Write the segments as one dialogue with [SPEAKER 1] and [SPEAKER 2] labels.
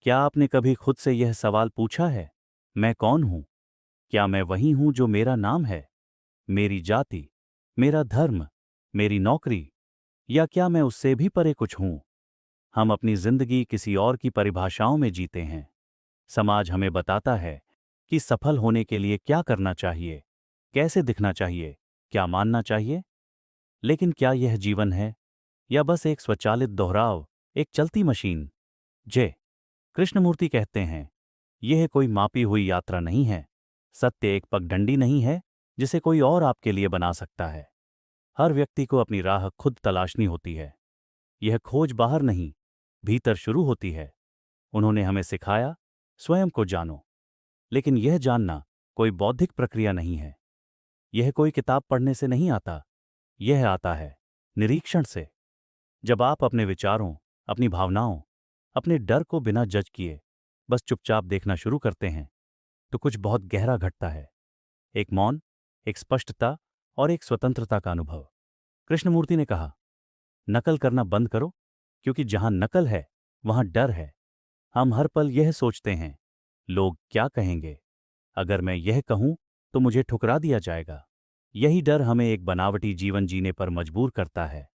[SPEAKER 1] क्या आपने कभी खुद से यह सवाल पूछा है, मैं कौन हूं? क्या मैं वही हूं जो मेरा नाम है, मेरी जाति, मेरा धर्म, मेरी नौकरी, या क्या मैं उससे भी परे कुछ हूं? हम अपनी जिंदगी किसी और की परिभाषाओं में जीते हैं। समाज हमें बताता है कि सफल होने के लिए क्या करना चाहिए, कैसे दिखना चाहिए, क्या मानना चाहिए। लेकिन क्या यह जीवन है, या बस एक स्वचालित दोहराव, एक चलती मशीन? जय कृष्णमूर्ति कहते हैं, यह कोई मापी हुई यात्रा नहीं है। सत्य एक पगडंडी नहीं है जिसे कोई और आपके लिए बना सकता है। हर व्यक्ति को अपनी राह खुद तलाशनी होती है। यह खोज बाहर नहीं, भीतर शुरू होती है। उन्होंने हमें सिखाया, स्वयं को जानो। लेकिन यह जानना कोई बौद्धिक प्रक्रिया नहीं है। यह कोई किताब पढ़ने से नहीं आता। यह आता है निरीक्षण से। जब आप अपने विचारों, अपनी भावनाओं, अपने डर को बिना जज किए बस चुपचाप देखना शुरू करते हैं, तो कुछ बहुत गहरा घटता है। एक मौन, एक स्पष्टता और एक स्वतंत्रता का अनुभव। कृष्णमूर्ति ने कहा, नकल करना बंद करो, क्योंकि जहां नकल है वहां डर है। हम हर पल यह सोचते हैं, लोग क्या कहेंगे, अगर मैं यह कहूं तो मुझे ठुकरा दिया जाएगा। यही डर हमें एक बनावटी जीवन जीने पर मजबूर करता है।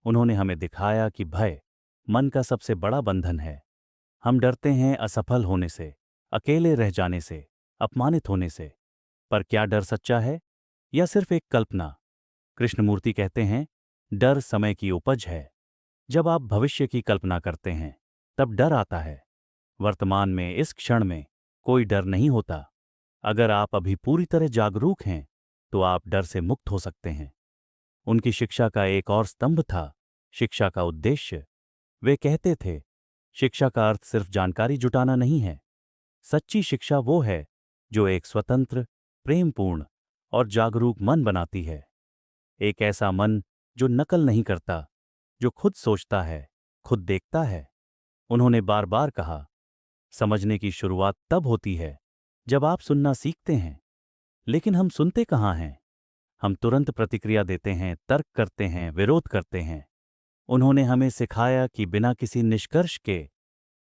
[SPEAKER 1] उन्होंने हमें दिखाया कि भय मन का सबसे बड़ा बंधन है। हम डरते हैं असफल होने से, अकेले रह जाने से, अपमानित होने से। पर क्या डर सच्चा है या सिर्फ एक कल्पना? कृष्णमूर्ति कहते हैं, डर समय की उपज है। जब आप भविष्य की कल्पना करते हैं तब डर आता है। वर्तमान में, इस क्षण में कोई डर नहीं होता। अगर आप अभी पूरी तरह जागरूक हैं तो आप डर से मुक्त हो सकते हैं। उनकी शिक्षा का एक और स्तंभ था, शिक्षा का उद्देश्य। वे कहते थे, शिक्षा का अर्थ सिर्फ जानकारी जुटाना नहीं है। सच्ची शिक्षा वो है जो एक स्वतंत्र, प्रेमपूर्ण और जागरूक मन बनाती है। एक ऐसा मन जो नकल नहीं करता, जो खुद सोचता है, खुद देखता है। उन्होंने बार बार कहा, समझने की शुरुआत तब होती है जब आप सुनना सीखते हैं। लेकिन हम सुनते कहाँ हैं? हम तुरंत प्रतिक्रिया देते हैं, तर्क करते हैं, विरोध करते हैं। उन्होंने हमें सिखाया कि बिना किसी निष्कर्ष के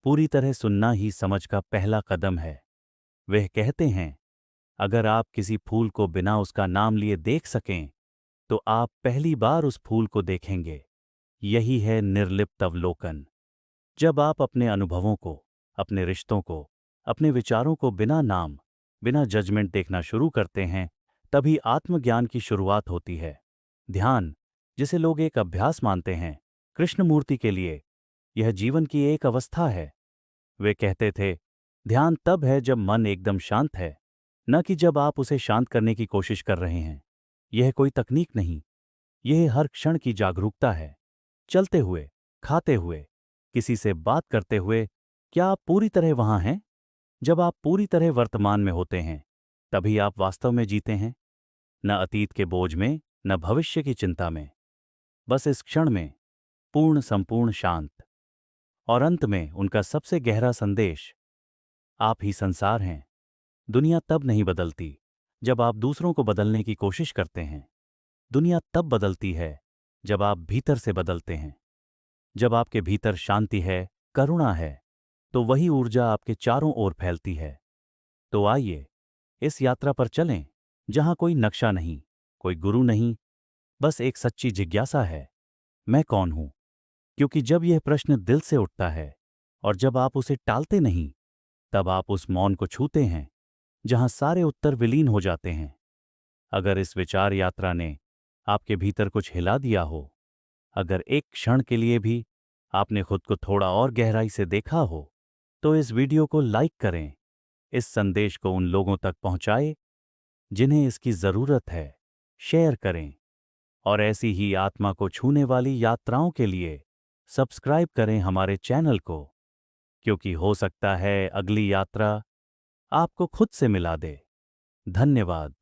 [SPEAKER 1] पूरी तरह सुनना ही समझ का पहला कदम है। वह कहते हैं, अगर आप किसी फूल को बिना उसका नाम लिए देख सकें तो आप पहली बार उस फूल को देखेंगे। यही है निर्लिप्त अवलोकन। जब आप अपने अनुभवों को, अपने रिश्तों को, अपने विचारों को बिना नाम, बिना जजमेंट देखना शुरू करते हैं, तभी आत्मज्ञान की शुरुआत होती है। ध्यान, जिसे लोग एक अभ्यास मानते हैं, कृष्णमूर्ति के लिए यह जीवन की एक अवस्था है। वे कहते थे, ध्यान तब है जब मन एकदम शांत है, न कि जब आप उसे शांत करने की कोशिश कर रहे हैं। यह कोई तकनीक नहीं, यह हर क्षण की जागरूकता है। चलते हुए, खाते हुए, किसी से बात करते हुए, क्या आप पूरी तरह वहां हैं? जब आप पूरी तरह वर्तमान में होते हैं, तभी आप वास्तव में जीते हैं। न अतीत के बोझ में, न भविष्य की चिंता में, बस इस क्षण में, पूर्ण संपूर्ण शांत। और अंत में उनका सबसे गहरा संदेश, आप ही संसार हैं। दुनिया तब नहीं बदलती जब आप दूसरों को बदलने की कोशिश करते हैं। दुनिया तब बदलती है जब आप भीतर से बदलते हैं। जब आपके भीतर शांति है, करुणा है, तो वही ऊर्जा आपके चारों ओर फैलती है। तो आइए, इस यात्रा पर चलें, जहां कोई नक्शा नहीं, कोई गुरु नहीं, बस एक सच्ची जिज्ञासा है, मैं कौन हूं? क्योंकि जब यह प्रश्न दिल से उठता है और जब आप उसे टालते नहीं, तब आप उस मौन को छूते हैं जहां सारे उत्तर विलीन हो जाते हैं। अगर इस विचार यात्रा ने आपके भीतर कुछ हिला दिया हो, अगर एक क्षण के लिए भी आपने खुद को थोड़ा और गहराई से देखा हो, तो इस वीडियो को लाइक करें, इस संदेश को उन लोगों तक पहुंचाएं जिन्हें इसकी जरूरत है, शेयर करें, और ऐसी ही आत्मा को छूने वाली यात्राओं के लिए सब्सक्राइब करें हमारे चैनल को, क्योंकि हो सकता है अगली यात्रा आपको खुद से मिला दे। धन्यवाद।